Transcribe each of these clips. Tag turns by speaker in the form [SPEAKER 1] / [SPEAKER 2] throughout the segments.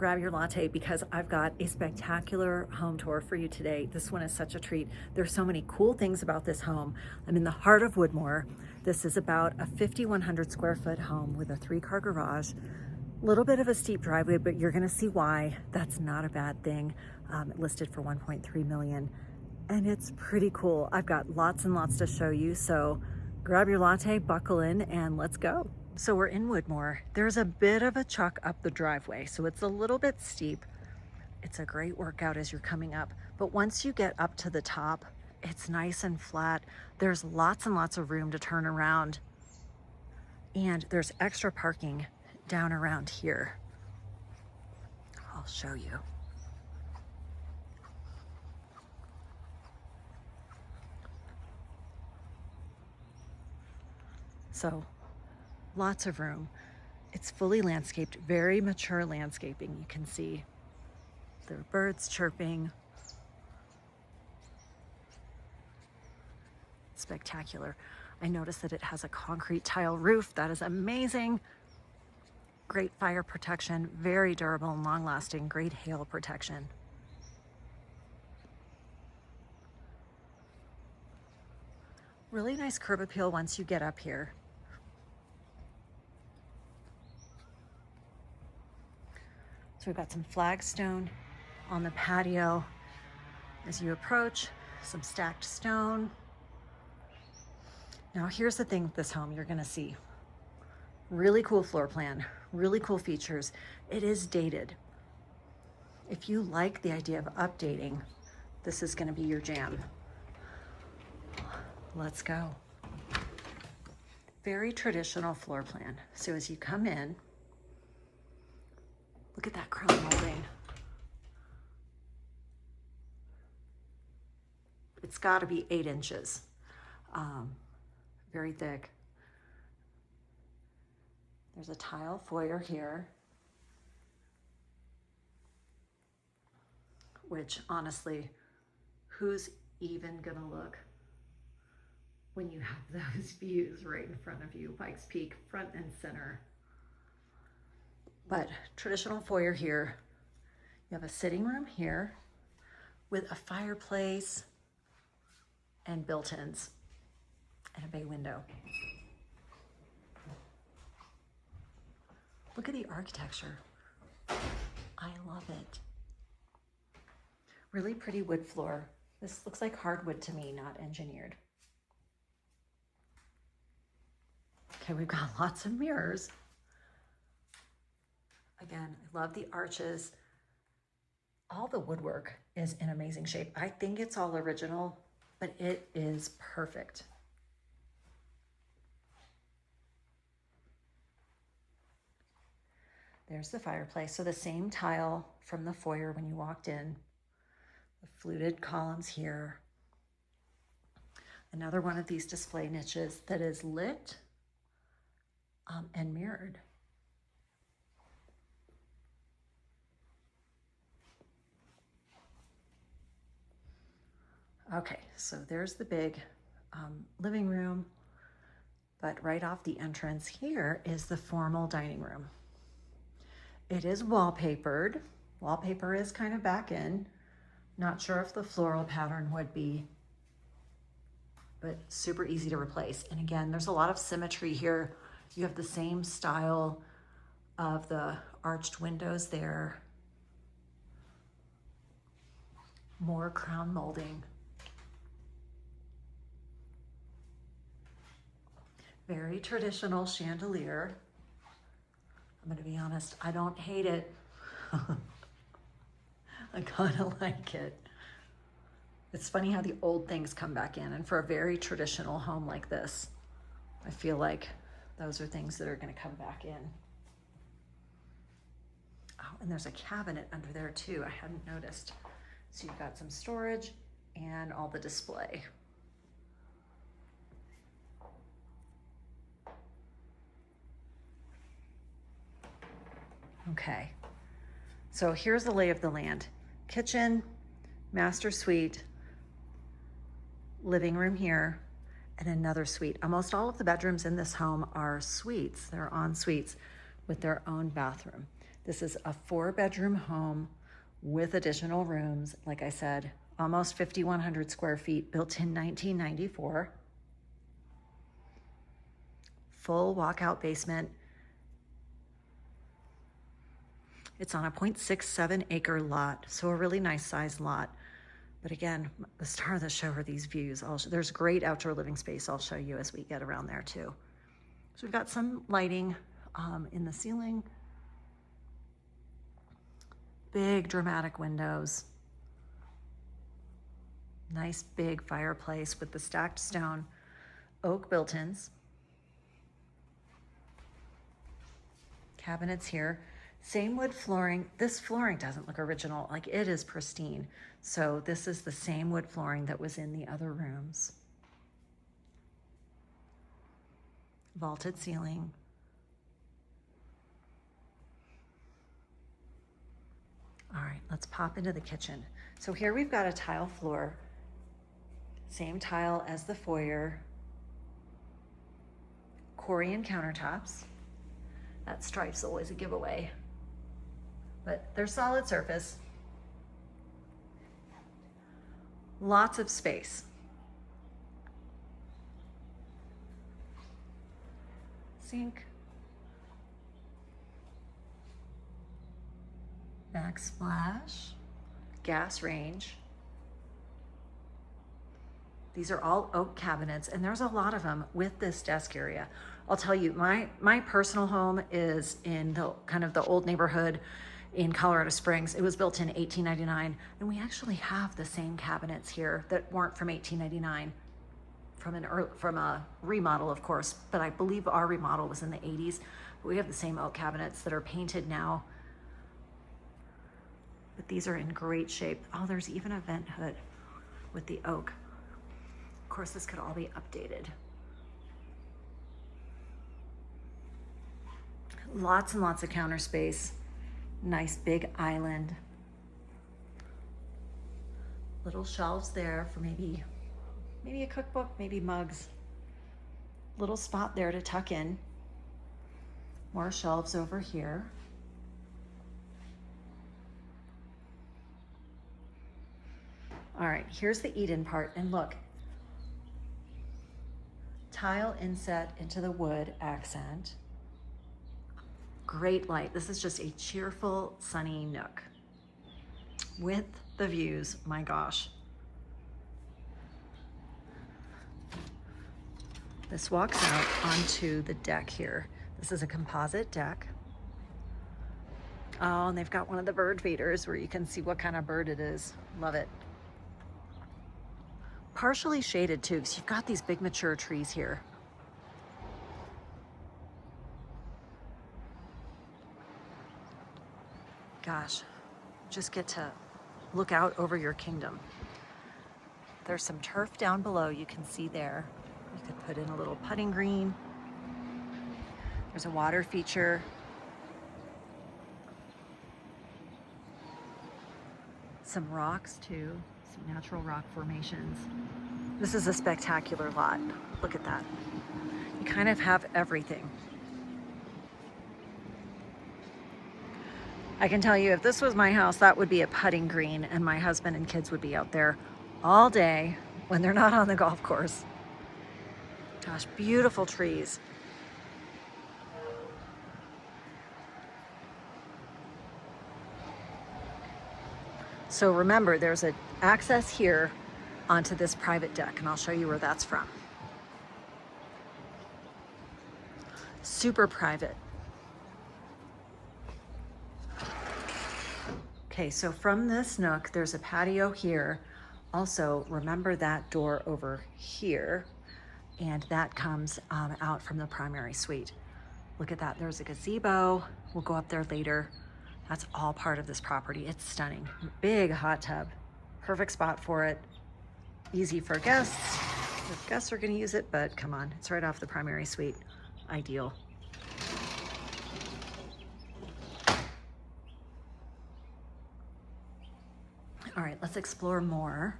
[SPEAKER 1] grab your latte because I've got a spectacular home tour for you today. This one is such a treat. There's so many cool things about this home. I'm in the heart of Woodmore. This is about a 5,100 square foot home with a 3-car garage. Little bit of a steep driveway, but you're gonna see why. That's not a bad thing. Listed for 1.3 million. And it's pretty cool. I've got lots and lots to show you, so grab your latte, buckle in, and let's go. So we're in Woodmore. There's a bit of a chuck up the driveway, so it's a little bit steep. It's a great workout as you're coming up, but once you get up to the top, it's nice and flat. There's lots and lots of room to turn around, and there's extra parking down around here. I'll show you. So lots of room. It's fully landscaped, very mature landscaping. You can see there are birds chirping. Spectacular. I noticed that it has a concrete tile roof. That is amazing. Great fire protection, very durable and long lasting, great hail protection. Really nice curb appeal once you get up here. So we've got some flagstone on the patio as you approach, some stacked stone. Now here's the thing with this home you're gonna see. Really cool floor plan, really cool features. It is dated. If you like the idea of updating, this is gonna be your jam. Let's go. Very traditional floor plan. So as you come in, look at that crown molding. It's gotta be 8 inches. Very thick. There's a tile foyer here, which honestly, who's even gonna look when you have those views right in front of you? Pikes Peak, front and center. But traditional foyer here. You have a sitting room here with a fireplace and built-ins and a bay window. Look at the architecture. I love it. Really pretty wood floor. This looks like hardwood to me, not engineered. Okay, we've got lots of mirrors. Again, I love the arches. All the woodwork is in amazing shape. I think it's all original, but it is perfect. There's the fireplace. So the same tile from the foyer when you walked in. The fluted columns here. Another one of these display niches that is lit and mirrored. Okay, so there's the big living room, but right off the entrance here is the formal dining room. It is wallpapered. Wallpaper is kind of back in. Not sure if the floral pattern would be, but super easy to replace. And again, there's a lot of symmetry here. You have the same style of the arched windows there. More crown molding. Very traditional chandelier. I'm gonna be honest, I don't hate it. I kinda like it. It's funny how the old things come back in, and for a very traditional home like this, I feel like those are things that are gonna come back in. Oh, and there's a cabinet under there too, I hadn't noticed. So you've got some storage and all the display. Okay, so here's the lay of the land. Kitchen, master suite, living room here, and another suite. Almost all of the bedrooms in this home are suites. They're en suites with their own bathroom. This is a 4-bedroom home with additional rooms. Like I said, almost 5,100 square feet, built in 1994. Full walkout basement. It's on a 0.67 acre lot, so a really nice sized lot. But again, the star of the show are these views. There's great outdoor living space I'll show you as we get around there too. So we've got some lighting in the ceiling. Big dramatic windows. Nice big fireplace with the stacked stone oak built-ins. Cabinets here. Same wood flooring. This flooring doesn't look original, like it is pristine. So this is the same wood flooring that was in the other rooms. Vaulted ceiling. All right, let's pop into the kitchen. So here we've got a tile floor, same tile as the foyer, Corian countertops. That stripe's always a giveaway, but they're solid surface. Lots of space. Sink. Backsplash. Gas range. These are all oak cabinets, and there's a lot of them with this desk area. I'll tell you, my personal home is in the kind of the old neighborhood in Colorado Springs. It was built in 1899, and we actually have the same cabinets here that weren't from 1899, from a remodel, of course, but I believe our remodel was in the 80s. We have the same oak cabinets that are painted now, but these are in great shape. Oh, there's even a vent hood with the oak. Of course, this could all be updated. Lots and lots of counter space. Nice big island. Little shelves there for maybe a cookbook, maybe mugs. Little spot there to tuck in. More shelves over here. All right, here's the eat-in part, and look. Tile inset into the wood accent. Great light. This is just a cheerful, sunny nook with the views. My gosh. This walks out onto the deck here. This is a composite deck. Oh, and they've got one of the bird feeders where you can see what kind of bird it is. Love it. Partially shaded too, because you've got these big mature trees here. Gosh, just get to look out over your kingdom. There's some turf down below you can see there. You could put in a little putting green. There's a water feature. Some rocks too, some natural rock formations. This is a spectacular lot. Look at that. You kind of have everything. I can tell you, if this was my house, that would be a putting green, and my husband and kids would be out there all day when they're not on the golf course. Gosh, beautiful trees. So remember, there's an access here onto this private deck, and I'll show you where that's from. Super private. Okay, so from this nook, there's a patio here. Also, remember that door over here, and that comes out from the primary suite. Look at that, there's a gazebo. We'll go up there later. That's all part of this property. It's stunning. Big hot tub, perfect spot for it. Easy for guests. If guests are gonna use it, but come on, it's right off the primary suite. Ideal. All right, let's explore more.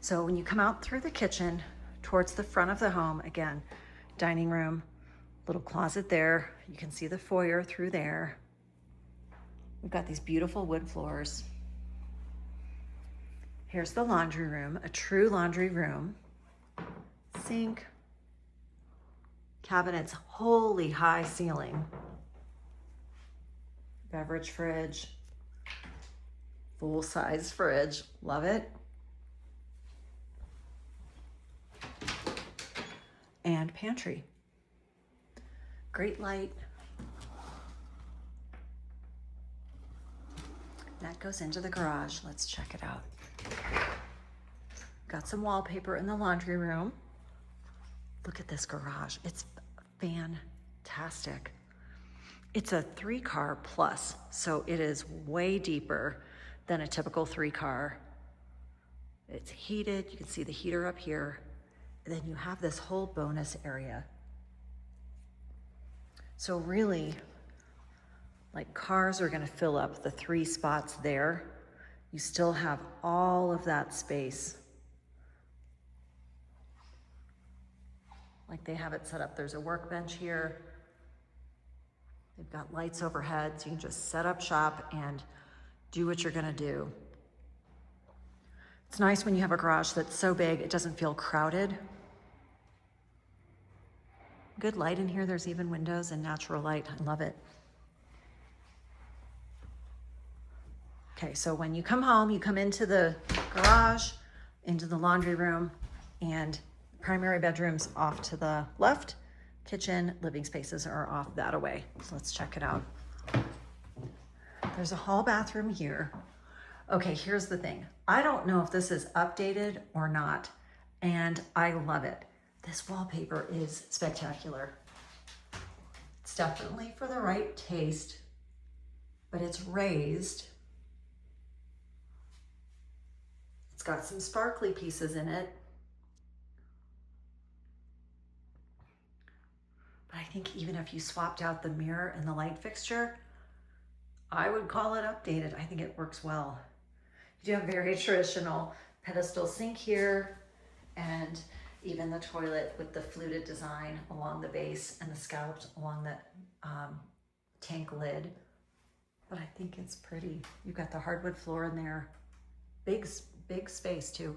[SPEAKER 1] So when you come out through the kitchen towards the front of the home, again, dining room, Little closet there. You can see the foyer through there. We've got these beautiful wood floors. Here's the laundry room, a true laundry room. Sink. Cabinets, holy high ceiling. Beverage fridge. Full-size fridge. Love it. And pantry. Great light. That goes into the garage. Let's check it out. Got some wallpaper in the laundry room. Look at this garage. It's fantastic. It's a 3-car plus, so it is way deeper than a typical 3-car. It's heated. You can see the heater up here. And then you have this whole bonus area. So really, like, cars are gonna fill up the 3 spots there. You still have all of that space. Like they have it set up. There's a workbench here. They've got lights overhead, so you can just set up shop and do what you're gonna do. It's nice when you have a garage that's so big, it doesn't feel crowded. Good light in here. There's even windows and natural light. I love it. Okay, so when you come home, you come into the garage, into the laundry room, and primary bedrooms off to the left. Kitchen, living spaces are off that away. So let's check it out. There's a hall bathroom here. Okay, here's the thing. I don't know if this is updated or not, and I love it. This wallpaper is spectacular. It's definitely for the right taste, but it's raised. It's got some sparkly pieces in it. But I think even if you swapped out the mirror and the light fixture, I would call it updated. I think it works well. You do have very traditional pedestal sink here, and even the toilet with the fluted design along the base and the scalloped along the tank lid. But I think it's pretty. You've got the hardwood floor in there. Big space too.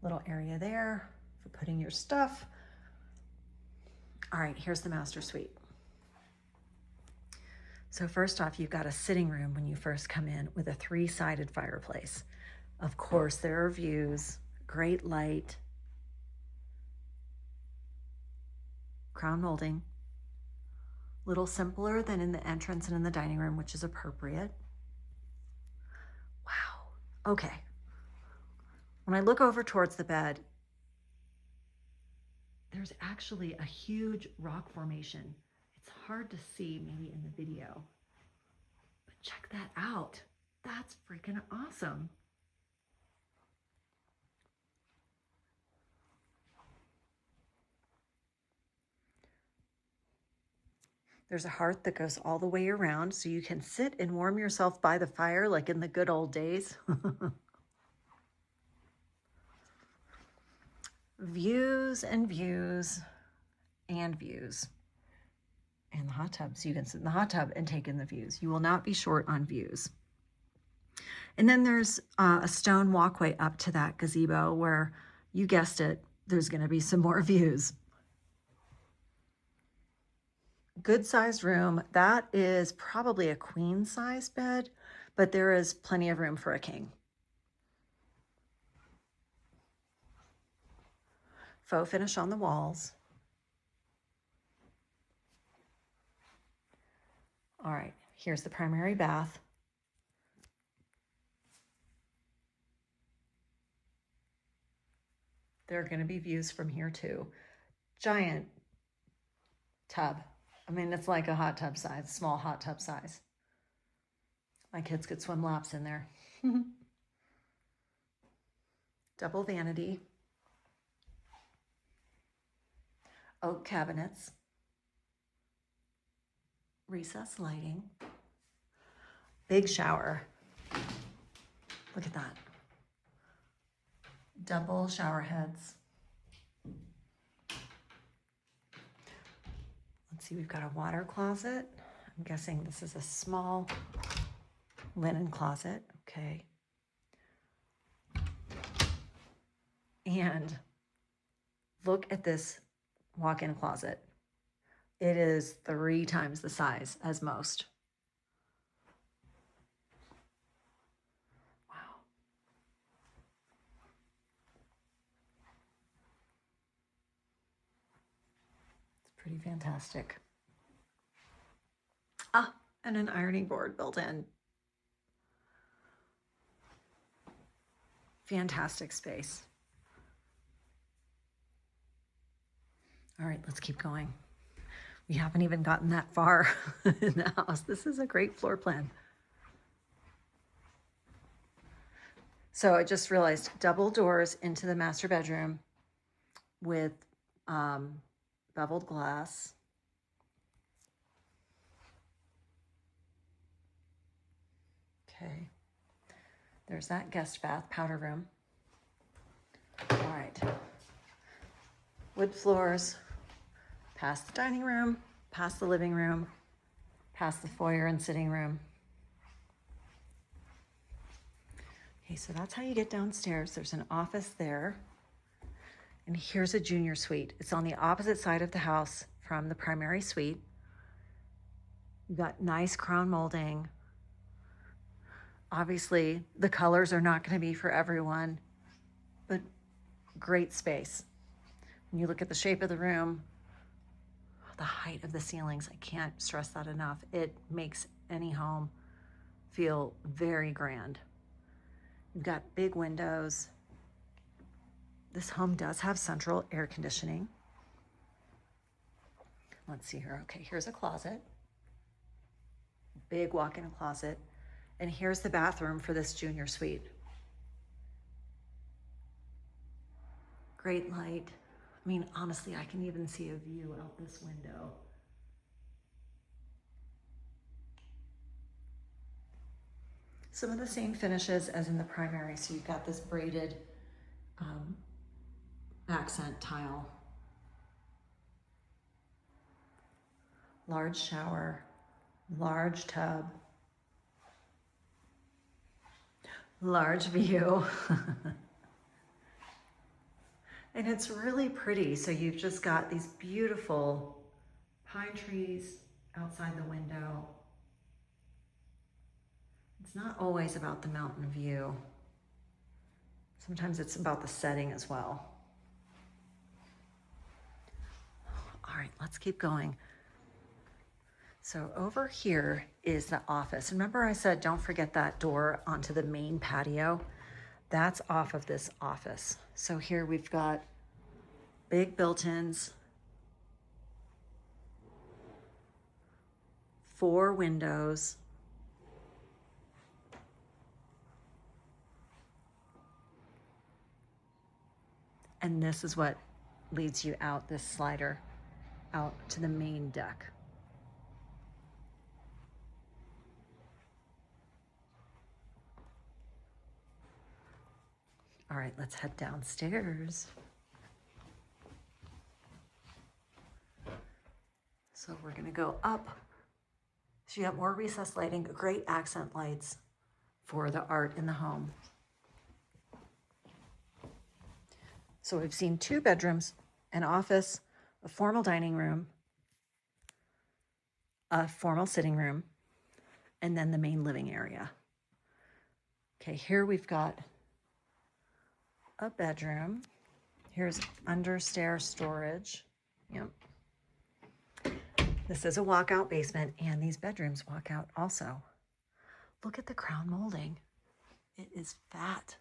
[SPEAKER 1] Little area there for putting your stuff. All right, here's the master suite. So first off, you've got a sitting room when you first come in with a 3-sided fireplace. Of course, there are views, great light, crown molding, little simpler than in the entrance and in the dining room, which is appropriate. Wow, okay. When I look over towards the bed, there's actually a huge rock formation. It's hard to see maybe in the video, but check that out. That's freaking awesome. There's a hearth that goes all the way around, so you can sit and warm yourself by the fire like in the good old days. Views and views and views. And the hot tub, so you can sit in the hot tub and take in the views. You will not be short on views. And then there's a stone walkway up to that gazebo where, you guessed it, there's going to be some more views. Good sized room. That is probably a queen size bed, but there is plenty of room for a king. Faux finish on the walls. All right, here's the primary bath. There are going to be views from here too. Giant tub. I mean, it's like a hot tub size, small hot tub size. My kids could swim laps in there. Double vanity. Oak cabinets. Recessed lighting. Big shower. Look at that. Double shower heads. Let's see, we've got a water closet. I'm guessing this is a small linen closet. Okay. And look at this walk-in closet. It is 3 times the size as most. Wow. It's pretty fantastic. Ah, and an ironing board built in. Fantastic space. All right, let's keep going. We haven't even gotten that far in the house. This is a great floor plan. So I just realized double doors into the master bedroom with beveled glass. Okay. There's that guest bath, powder room. All right. Wood floors, past the dining room, past the living room, past the foyer and sitting room. Okay, so that's how you get downstairs. There's an office there. And here's a junior suite. It's on the opposite side of the house from the primary suite. You've got nice crown molding. Obviously, the colors are not going to be for everyone, but great space. When you look at the shape of the room, the height of the ceilings, I can't stress that enough. It makes any home feel very grand. You've got big windows. This home does have central air conditioning. Let's see here. Okay, here's a closet. Big walk-in closet. And here's the bathroom for this junior suite. Great light. I mean, honestly, I can even see a view out this window. Some of the same finishes as in the primary. So you've got this braided accent tile. Large shower, large tub, large view. And it's really pretty. So you've just got these beautiful pine trees outside the window. It's not always about the mountain view. Sometimes it's about the setting as well. All right, let's keep going. So over here is the office. Remember I said, don't forget that door onto the main patio? That's off of this office. So here we've got big built-ins, 4 windows, and this is what leads you out this slider out to the main deck. All right, let's head downstairs. So we're gonna go up. So you have more recessed lighting, great accent lights for the art in the home. So we've seen 2 bedrooms, an office, a formal dining room, a formal sitting room, and then the main living area. Okay, here we've got a bedroom. Here's under stair storage. Yep. This is a walkout basement, and these bedrooms walk out also. Look at the crown molding. It is fat.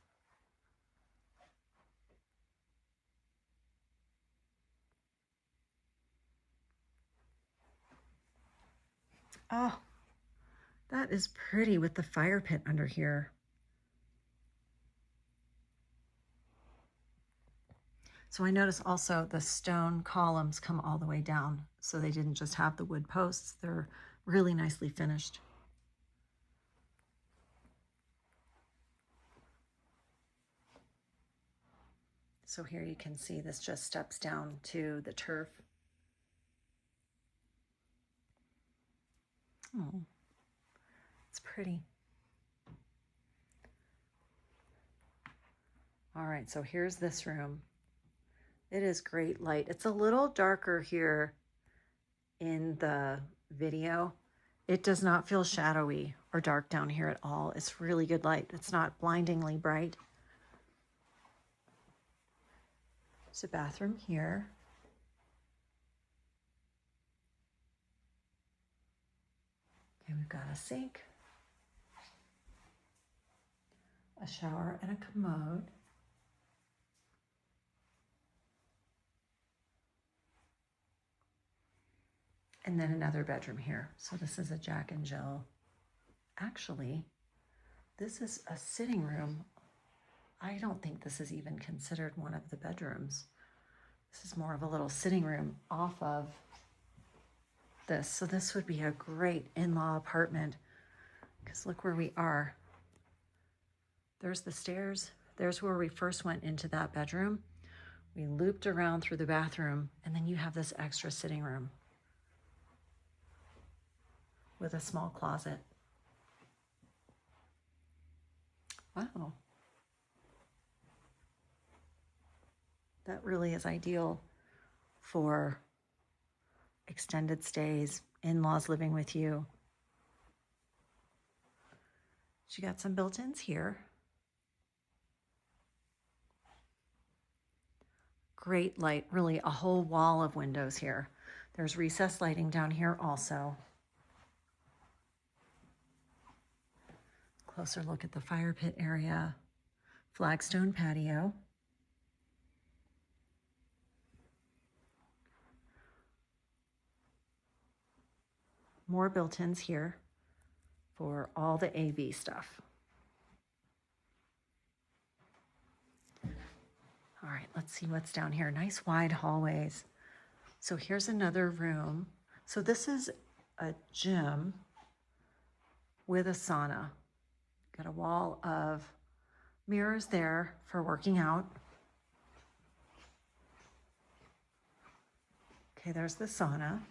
[SPEAKER 1] Oh, that is pretty with the fire pit under here. So I notice also the stone columns come all the way down. So they didn't just have the wood posts. They're really nicely finished. So here you can see this just steps down to the turf. Oh, it's pretty. All right, so here's this room. It is great light. It's a little darker here in the video. It does not feel shadowy or dark down here at all. It's really good light. It's not blindingly bright. There's a bathroom here. Okay, we've got a sink, a shower, and a commode. And then another bedroom here. So this is a Jack and Jill. Actually, this is a sitting room. I don't think this is even considered one of the bedrooms. This is more of a little sitting room off of this. So this would be a great in-law apartment, because look where we are. There's the stairs. There's where we first went into that bedroom. We looped around through the bathroom, and then you have this extra sitting room with a small closet. Wow. That really is ideal for extended stays, in-laws living with you. She got some built-ins here. Great light, really a whole wall of windows here. There's recessed lighting down here also. Closer look at the fire pit area, flagstone patio. More built-ins here for all the AV stuff. All right, let's see what's down here. Nice wide hallways. So here's another room. So this is a gym with a sauna. Got a wall of mirrors there for working out. Okay, there's the sauna.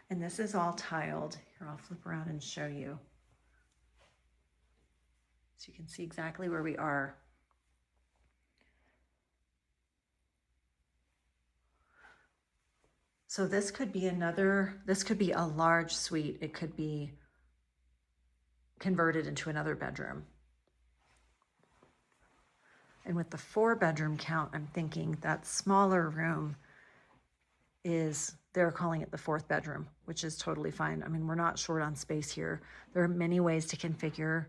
[SPEAKER 1] And this is all tiled. Here, I'll flip around and show you. So you can see exactly where we are. So this could be a large suite. It could be converted into another bedroom. And with the 4-bedroom count, I'm thinking that smaller room they're calling it the 4th bedroom, which is totally fine. I mean, we're not short on space here. There are many ways to configure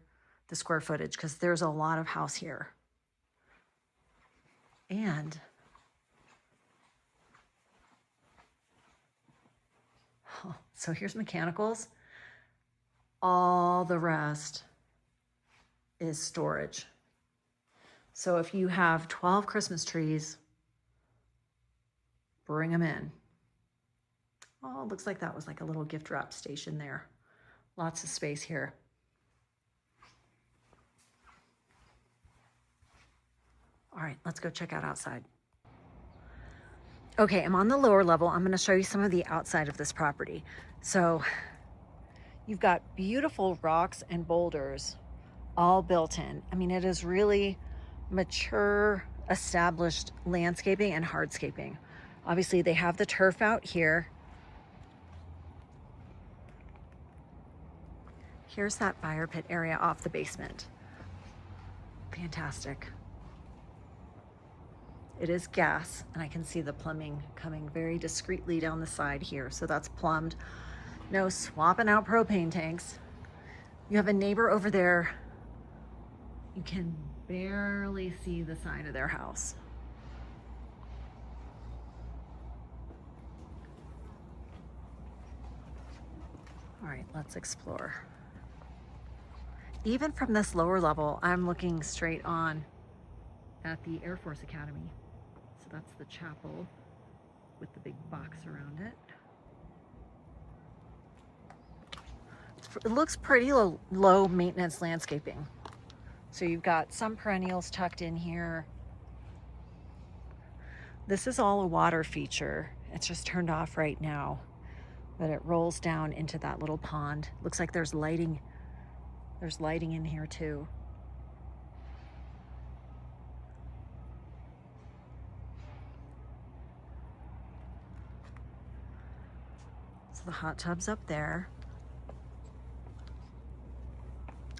[SPEAKER 1] the square footage because there's a lot of house here. And so here's mechanicals. All the rest is storage. So if you have 12 Christmas trees, bring them in. Oh, looks like that was like a little gift wrap station there. Lots of space here. All right, let's go check out outside. Okay, I'm on the lower level. I'm going to show you some of the outside of this property. So you've got beautiful rocks and boulders all built in. I mean, it is really mature, established landscaping and hardscaping. Obviously, they have the turf out here. Here's that fire pit area off the basement. Fantastic. It is gas, and I can see the plumbing coming very discreetly down the side here. So that's plumbed. No swapping out propane tanks. You have a neighbor over there. You can barely see the side of their house. All right, let's explore. Even from this lower level, I'm looking straight on at the Air Force Academy. So that's the chapel with the big box around it. It looks pretty low maintenance landscaping. So you've got some perennials tucked in here. This is all a water feature. It's just turned off right now. but it rolls down into that little pond. Looks like there's lighting. There's lighting in here too. So the hot tub's up there.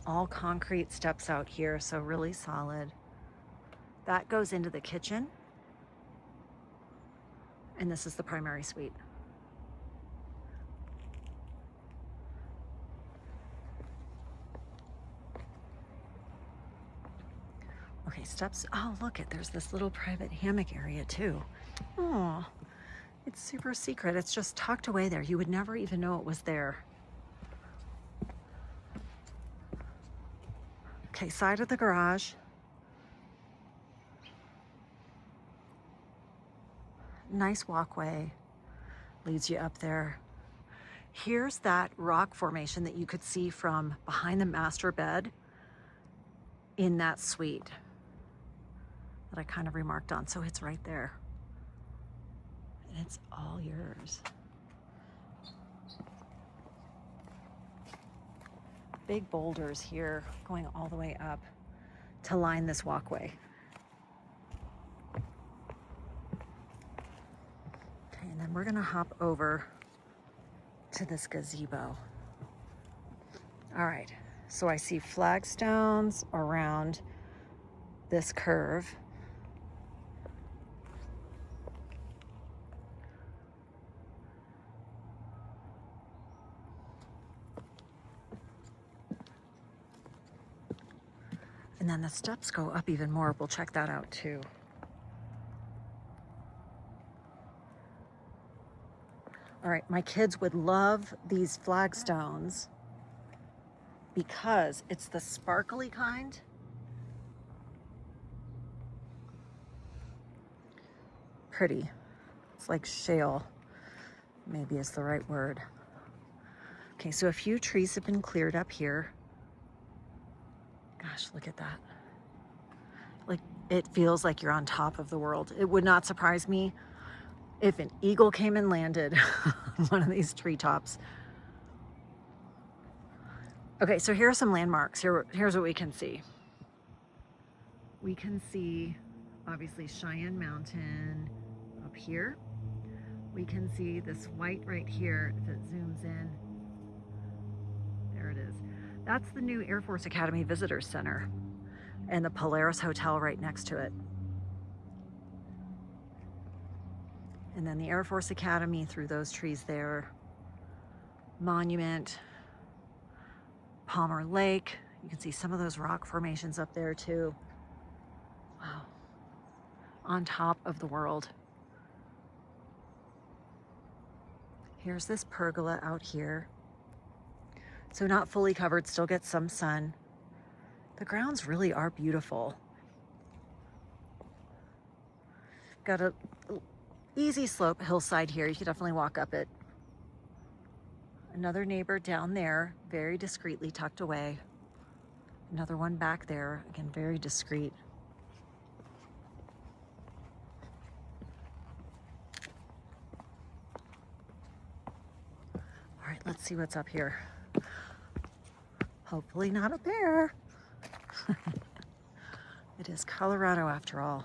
[SPEAKER 1] All concrete steps out here, so really solid. That goes into the kitchen. And this is the primary suite. Okay, steps. Oh, look it. There's this little private hammock area too. Oh, it's super secret. It's just tucked away there. You would never even know it was there. Okay, side of the garage. Nice walkway leads you up there. Here's that rock formation that you could see from behind the master bed in that suite that I kind of remarked on. So it's right there. And it's all yours. Big boulders here going all the way up to line this walkway. Okay, and then we're gonna hop over to this gazebo. All right, so I see flagstones around this curve. And then the steps go up even more. We'll check that out too. All right, my kids would love these flagstones because it's the sparkly kind. Pretty. It's like shale, maybe is the right word. Okay, so a few trees have been cleared up here. Gosh, look at that. Like, it feels like you're on top of the world. It would not surprise me if an eagle came and landed on one of these treetops. Okay, so here are some landmarks. Here's what we can see. We can see, obviously, Cheyenne Mountain up here. We can see this white right here, if it zooms in. There it is. That's the new Air Force Academy Visitor Center and the Polaris Hotel right next to it. And then the Air Force Academy through those trees there. Monument, Palmer Lake. You can see some of those rock formations up there too. Wow. On top of the world. Here's this pergola out here. So not fully covered, still gets some sun. The grounds really are beautiful. Got a easy slope hillside here. You can definitely walk up it. Another neighbor down there, very discreetly tucked away. Another one back there, again, very discreet. All right, let's see what's up here. Hopefully not a bear. It is Colorado after all.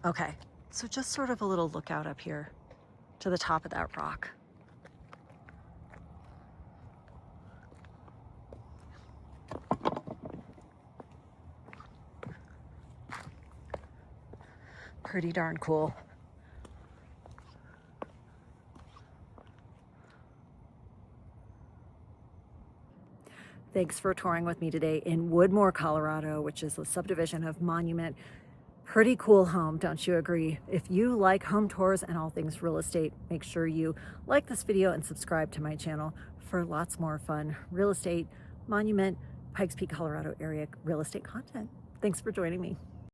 [SPEAKER 1] Okay, so just sort of a little lookout up here to the top of that rock. Pretty darn cool. Thanks for touring with me today in Woodmore, Colorado, which is a subdivision of Monument. Pretty cool home, don't you agree? If you like home tours and all things real estate, make sure you like this video and subscribe to my channel for lots more fun real estate, Monument, Pikes Peak, Colorado area real estate content. Thanks for joining me.